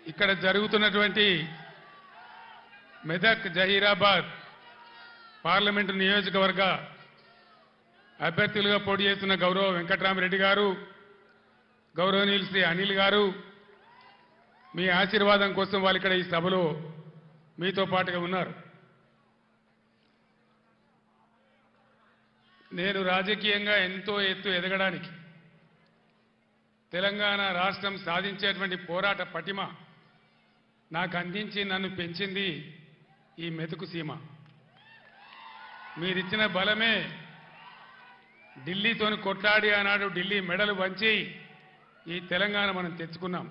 ఇక్కడ జరుగుతున్నటువంటి మెదక్ జహీరాబాద్ పార్లమెంటు నియోజకవర్గ అభ్యర్థులుగా పోటీ చేస్తున్న గౌరవ వెంకట్రామరెడ్డి గారు, గౌరవనీయులు శ్రీ అనిల్ గారు, మీ ఆశీర్వాదం కోసం వాళ్ళు ఇక్కడ ఈ సభలో మీతో పాటుగా ఉన్నారు. నేను రాజకీయంగా ఎంతో ఎత్తు ఎదగడానికి తెలంగాణ రాష్ట్రం సాధించేటువంటి పోరాట పటిమ నాకు అందించి నన్ను పెంచింది ఈ మెతుకు సీమ. మీరిచ్చిన బలమే ఢిల్లీతోని కొట్లాడి ఆనాడు ఢిల్లీ మెడలు వంచి ఈ తెలంగాణ మనం తెచ్చుకున్నాం.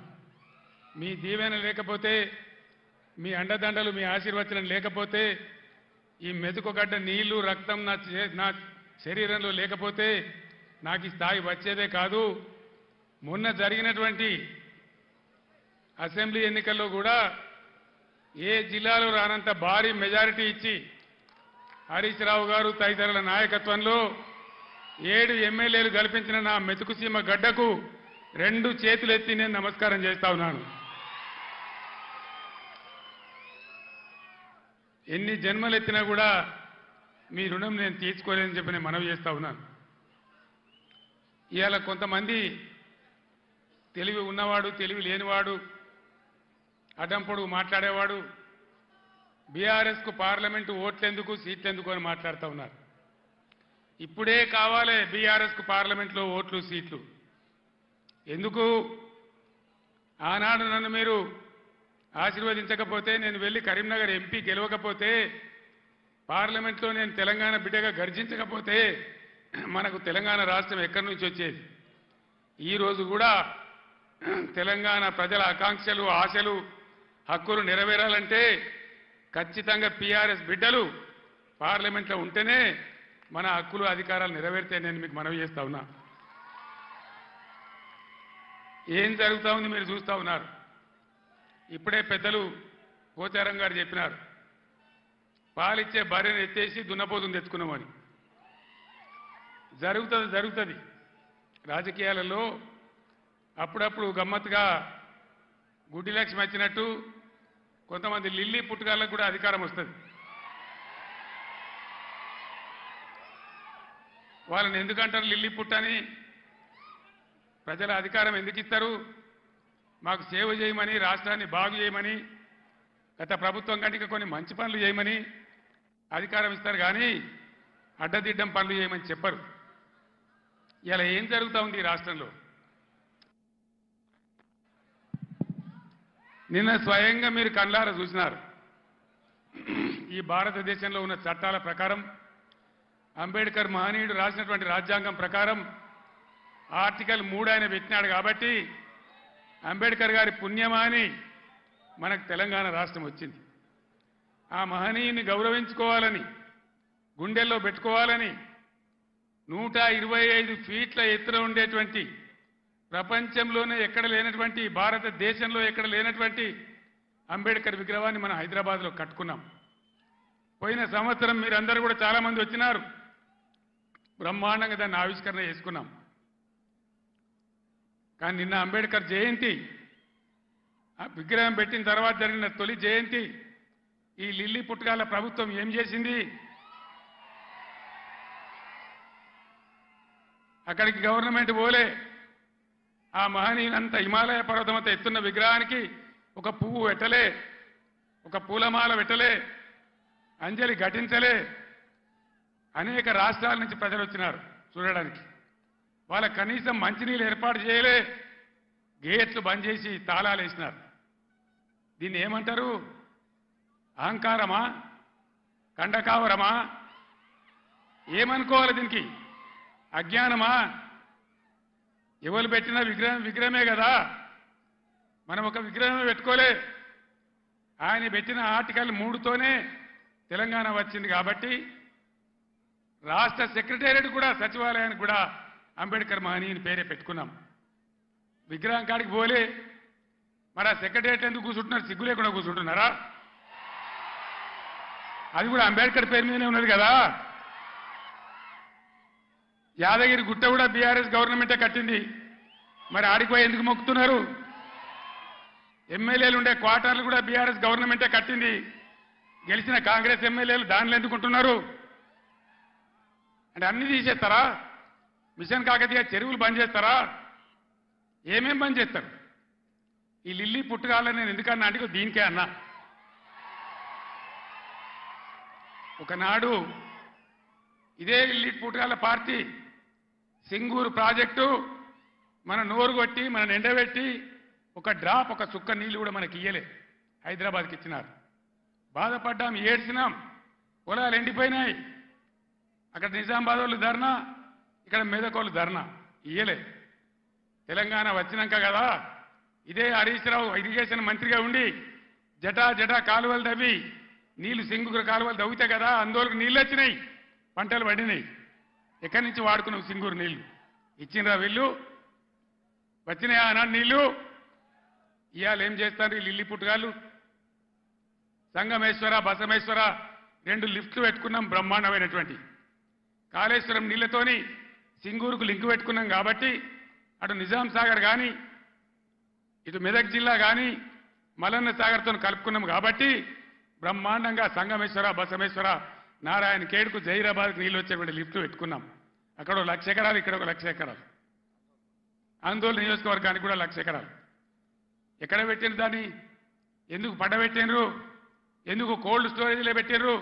మీ దీవెన లేకపోతే, మీ అండదండలు, మీ ఆశీర్వచనం లేకపోతే, ఈ మెతుకుగడ్డ నీళ్లు రక్తం నా శరీరంలో లేకపోతే నాకు ఈ స్థాయి వచ్చేదే కాదు. మొన్న జరిగినటువంటి అసెంబ్లీ ఎన్నికల్లో కూడా ఏ జిల్లాలో రానంత భారీ మెజారిటీ ఇచ్చి హరీష్ రావు గారు తదితరుల నాయకత్వంలో 7 ఎమ్మెల్యేలు గెలిపించిన నా మెతుకుసీమ గడ్డకు 2 చేతులెత్తి నేను నమస్కారం చేస్తా ఉన్నాను. ఎన్ని జన్మలెత్తినా కూడా మీ రుణం నేను తీర్చుకోలేదని చెప్పి నేను మనవి చేస్తా ఉన్నాను. ఇవాళ కొంతమంది తెలివి ఉన్నవాడు, తెలివి లేనివాడు, అడ్డంపొడుగు మాట్లాడేవాడు బీఆర్ఎస్కు పార్లమెంటు ఓట్లెందుకు, సీట్లెందుకు అని మాట్లాడుతూ ఉన్నారు. ఇప్పుడే కావాలి బీఆర్ఎస్కు పార్లమెంట్లో ఓట్లు, సీట్లు. ఎందుకు? ఆనాడు నన్ను మీరు ఆశీర్వదించకపోతే, నేను వెళ్ళి కరీంనగర్ ఎంపీ గెలవకపోతే, పార్లమెంట్లో నేను తెలంగాణ బిడ్డగా గర్జించకపోతే మనకు తెలంగాణ రాష్ట్రం ఎక్కడి నుంచి వచ్చేది? ఈరోజు కూడా తెలంగాణ ప్రజల ఆకాంక్షలు, ఆశలు, హక్కులు నెరవేరాలంటే ఖచ్చితంగా టీఆర్ఎస్ బిడ్డలు పార్లమెంట్లో ఉంటేనే మన హక్కులు, అధికారాలు నెరవేరితే నేను మీకు మనవి చేస్తా ఉన్నా. ఏం జరుగుతూ ఉంది మీరు చూస్తూ ఉన్నారు. ఇప్పుడే పెద్దలు పోచారం గారు చెప్పినారు, పాలిచ్చే భార్యను ఎత్తేసి దున్నపోతుని తెచ్చుకున్నామని. జరుగుతుంది. రాజకీయాలలో అప్పుడప్పుడు గమ్మత్తుగా గుడ్డి లక్ష్మి వచ్చినట్టు కొంతమంది లిల్లీ పుట్టుగాళ్ళకు కూడా అధికారం వస్తుంది. వాళ్ళని ఎందుకంటారు లిల్లీ పుట్టని? ప్రజల అధికారం ఎందుకు ఇస్తారు? మాకు సేవ చేయమని, రాష్ట్రాన్ని బాగు చేయమని, గత ప్రభుత్వం కంటే కొన్ని మంచి పనులు చేయమని అధికారం ఇస్తారు, కానీ అడ్డదిడ్డం పనులు చేయమని చెప్పరు. ఇలా ఏం జరుగుతూ ఉంది ఈ రాష్ట్రంలో? నిన్న స్వయంగా మీరు కళ్ళారా చూసినారు. ఈ భారతదేశంలో ఉన్న చట్టాల ప్రకారం, అంబేద్కర్ మహనీయుడు రాసినటువంటి రాజ్యాంగం ప్రకారం ఆర్టికల్ 3 ఆయన పెట్టినాడు కాబట్టి అంబేద్కర్ గారి పుణ్యమాని మనకు తెలంగాణ రాష్ట్రం వచ్చింది. ఆ మహనీయుని గౌరవించుకోవాలని, గుండెల్లో పెట్టుకోవాలని 125 ఫీట్ల ఎత్తున ఉండేటువంటి, ప్రపంచంలోనే ఎక్కడ లేనటువంటి, భారతదేశంలో ఎక్కడ లేనటువంటి అంబేద్కర్ విగ్రహాన్ని మనం హైదరాబాద్లో కట్టుకున్నాం. పోయిన సంవత్సరం మీరందరూ కూడా చాలామంది వచ్చినారు, బ్రహ్మాండంగా దాన్ని ఆవిష్కరణ చేసుకున్నాం. కానీ నిన్న అంబేద్కర్ జయంతి, ఆ విగ్రహం పెట్టిన తర్వాత జరిగిన తొలి జయంతి, ఈ లిల్లీ పుట్టగాల ప్రభుత్వం ఏం చేసింది? అక్కడికి గవర్నమెంట్ పోలే. ఆ మహనీయులంతా హిమాలయ పర్వతమంతా ఎత్తున్న విగ్రహానికి ఒక పువ్వు పెట్టలే, ఒక పూలమాల పెట్టలే, అంజలి ఘటించలే. అనేక రాష్ట్రాల నుంచి ప్రజలు వచ్చినారు చూడడానికి. వాళ్ళ కనీసం మంచినీళ్ళు ఏర్పాటు చేయలే, గేట్లు బంద్ చేసి తాళాలు వేసినారు. దీన్ని ఏమంటారు? అహంకారమా? కండకావరమా? ఏమనుకోవాలి దీనికి? అజ్ఞానమా? ఎవరు పెట్టిన విగ్రహమే కదా, మనం ఒక విగ్రహమే పెట్టుకోలే. ఆయన పెట్టిన ఆర్టికల్ 3తోనే తెలంగాణ వచ్చింది కాబట్టి రాష్ట్ర సెక్రటేరియట్ కూడా, సచివాలయానికి కూడా అంబేద్కర్ మహనీయుని పేరే పెట్టుకున్నాం. విగ్రహం కాడికి పోలే. మరి ఆ సెక్రటేరియట్ ఎందుకు కూర్చుంటున్నారు? సిగ్గు లేకుండా కూర్చుంటున్నారా? అది కూడా అంబేద్కర్ పేరు మీదనే ఉన్నది కదా. యాదగిరి గుట్ట కూడా బీఆర్ఎస్ గవర్నమెంటే కట్టింది. మరి ఆడిపోయి ఎందుకు మొక్కుతున్నారు? ఎమ్మెల్యేలు ఉండే క్వార్టర్లు కూడా బీఆర్ఎస్ గవర్నమెంటే కట్టింది. గెలిచిన కాంగ్రెస్ ఎమ్మెల్యేలు దానిలో ఎందుకుంటున్నారు అంటే అన్ని తీసేస్తారా? మిషన్ కాకతీయ చెరువులు బంద్ చేస్తారా? ఏమేం బంద్ చేస్తారు? ఈ లిల్లీ పుట్టుకాలని నేను ఎందుకన్నా అంటే దీనికే అన్నా. ఒకనాడు ఇదే లిల్లీ పుట్టుకాల పార్టీ సింగూరు ప్రాజెక్టు మన నోరు కొట్టి మన ఎండబెట్టి ఒక డ్రాప్ ఒక చుక్క నీళ్లు కూడా మనకి ఇయ్యలే. హైదరాబాద్కి ఇచ్చినారు. బాధపడ్డాం, ఏడ్చినాం. పొలాలు ఎండిపోయినాయి. అక్కడ నిజామాబాద్ వాళ్ళు ధర్నా, ఇక్కడ మెదకోళ్ళు ధర్నా. ఇయ్యలే. తెలంగాణ వచ్చినాక కదా ఇదే హరీష్ రావు ఇరిగేషన్ మంత్రిగా ఉండి జటా కాలువలు తవ్వి నీళ్లు సింగూరు కాలువలు తవ్వితే కదా అందులోకి నీళ్ళు వచ్చినాయి, పంటలు పడినాయి. ఎక్కడి నుంచి వాడుకున్నాం సింగూరు నీళ్లు? ఇచ్చినరా వీళ్ళు? వచ్చినాయా ఆనాడు నీళ్లు? ఇవాళ ఏం చేస్తారు ఈ లిల్లీ పుట్టుగాళ్ళు? సంగమేశ్వర బసమేశ్వర 2 లిఫ్ట్లు పెట్టుకున్నాం బ్రహ్మాండమైనటువంటి. కాళేశ్వరం నీళ్లతోని సింగూరుకు లింక్ పెట్టుకున్నాం కాబట్టి అటు నిజాం సాగర్ కానీ ఇటు మెదక్ జిల్లా కానీ మలన్న సాగర్తో కలుపుకున్నాం కాబట్టి బ్రహ్మాండంగా సంగమేశ్వర బసమేశ్వర నారాయణ ఖేడ్కు జైరాబాద్కు నీళ్ళు వచ్చేటువంటి లిఫ్ట్లు పెట్టుకున్నాం. అక్కడ 1,00,000 ఎకరాలు, ఇక్కడ 1,00,000 ఎకరాలు. ఆందోళన నియోజకవర్గానికి కూడా 1,00,000 ఎకరాలు. ఎక్కడ పెట్టిన దాన్ని? ఎందుకు పడబెట్టినరు? ఎందుకు కోల్డ్ స్టోరేజ్లో పెట్టినరు?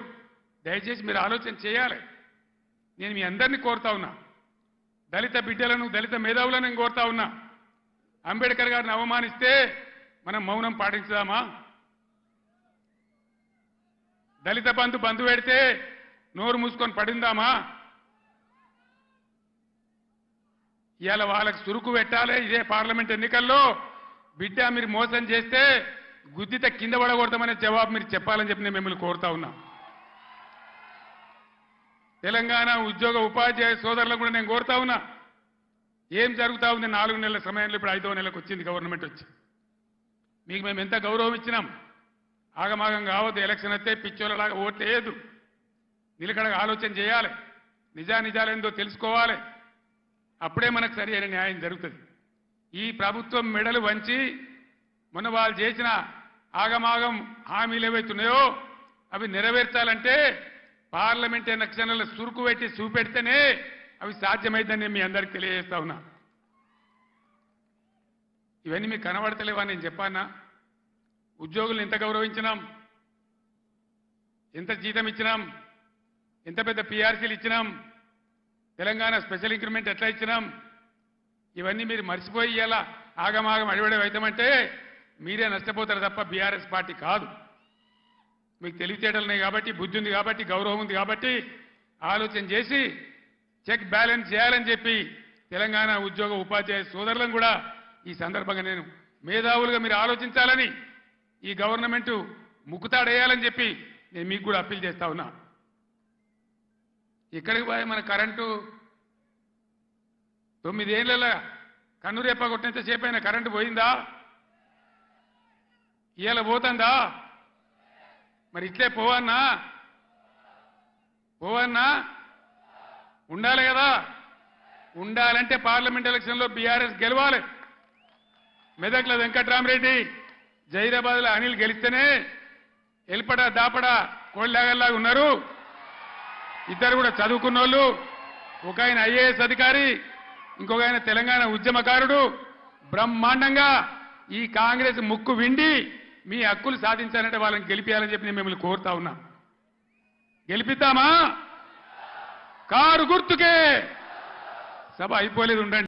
దయచేసి మీరు ఆలోచన చేయాలి. నేను మీ అందరినీ కోరుతా ఉన్నా, దళిత బిడ్డలను దళిత మేధావులను నేను కోరుతా ఉన్నా. అంబేద్కర్ గారిని అవమానిస్తే మనం మౌనం పాటించుదామా? దళిత బంధు పెడితే నోరు మూసుకొని పడిందామా? ఇవాళ వాళ్ళకి సురుకు పెట్టాలి. ఇదే పార్లమెంట్ ఎన్నికల్లో బిడ్డ మీరు మోసం చేస్తే గుద్దిత కింద పడకూడదామనే జవాబు మీరు చెప్పాలని చెప్పి నేను మిమ్మల్ని కోరుతా ఉన్నా. తెలంగాణ ఉద్యోగ ఉపాధ్యాయ సోదరులకు కూడా నేను కోరుతా ఉన్నా. ఏం జరుగుతా ఉంది? 4 నెలల సమయంలో ఇప్పుడు 5వ నెలకు వచ్చింది గవర్నమెంట్ వచ్చి. మీకు మేము ఎంత గౌరవం ఇచ్చినాం. ఆగమాగం కావద్దు. ఎలక్షన్ వస్తే పిచ్చోళ్ళలాగా ఓట్లు వేయద్దు. నిలకడగా ఆలోచన చేయాలి. నిజానిజాలేందో తెలుసుకోవాలి. అప్పుడే మనకు సరి అయిన న్యాయం జరుగుతుంది. ఈ ప్రభుత్వం మెడలు వంచి మొన్న వాళ్ళు చేసిన ఆగమాగం హామీలు ఏవైతున్నాయో అవి నెరవేర్చాలంటే పార్లమెంట్ ఎలక్షన్లలో సురుకు పెట్టి చూపెడితేనే అవి సాధ్యమైందని మీ అందరికీ తెలియజేస్తా ఉన్నా. ఇవన్నీ మీకు కనబడతలేవా? నేను చెప్పానా? ఉద్యోగులను ఎంత గౌరవించినాం, ఎంత జీతం ఇచ్చినాం, ఎంత పెద్ద పీఆర్సీలు ఇచ్చినాం, తెలంగాణ స్పెషల్ ఇంక్రిమెంట్ ఎట్లా ఇచ్చినాం, ఇవన్నీ మీరు మర్చిపోయి ఇలా ఆగమాగం అడివడే అవుతామంటే మీరే నష్టపోతారు తప్ప బీఆర్ఎస్ పార్టీ కాదు. మీకు తెలివితేటలు ఉన్నాయి కాబట్టి, బుద్ధి ఉంది కాబట్టి, గౌరవం ఉంది కాబట్టి ఆలోచన చేసి చెక్ బ్యాలెన్స్ చేయాలని చెప్పి తెలంగాణ ఉద్యోగ ఉపాధ్యాయ సోదరులను కూడా ఈ సందర్భంగా నేను మేధావులుగా మీరు ఆలోచించాలని, ఈ గవర్నమెంట్ ముక్కుతాడేయాలని చెప్పి నేను మీకు కూడా అప్పీల్ చేస్తా ఉన్నా. ఇక్కడికి పోయి మన కరెంటు 9 ఏళ్ళ కన్నురేప కొట్టినంతసేపు అయినా కరెంటు పోయిందా? ఇవాళ పోతుందా? మరి ఇట్లే పోవన్నా ఉండాలి కదా. ఉండాలంటే పార్లమెంట్ ఎలక్షన్లో బీఆర్ఎస్ గెలవాలి. మెదక్ల వెంకట్రామరెడ్డి, జైరాబాద్లో అనిల్ గెలిస్తేనే ఎల్పడా దాపడా కోళ్ళలాగల్లాగా ఉన్నారు. ఇద్దరు కూడా చదువుకున్న వాళ్ళు. ఒక ఆయన ఐఏఎస్ అధికారి, ఇంకొక ఆయన తెలంగాణ ఉద్యమకారుడు. బ్రహ్మాండంగా ఈ కాంగ్రెస్ ముక్కు విండి మీ హక్కులు సాధించాలంటే వాళ్ళని గెలిపించాలని చెప్పి నేను మిమ్మల్ని కోరుతా ఉన్నా. గెలిపిద్దామా? కారు గుర్తుకే. సభ అయిపోలేదు, ఉండండి.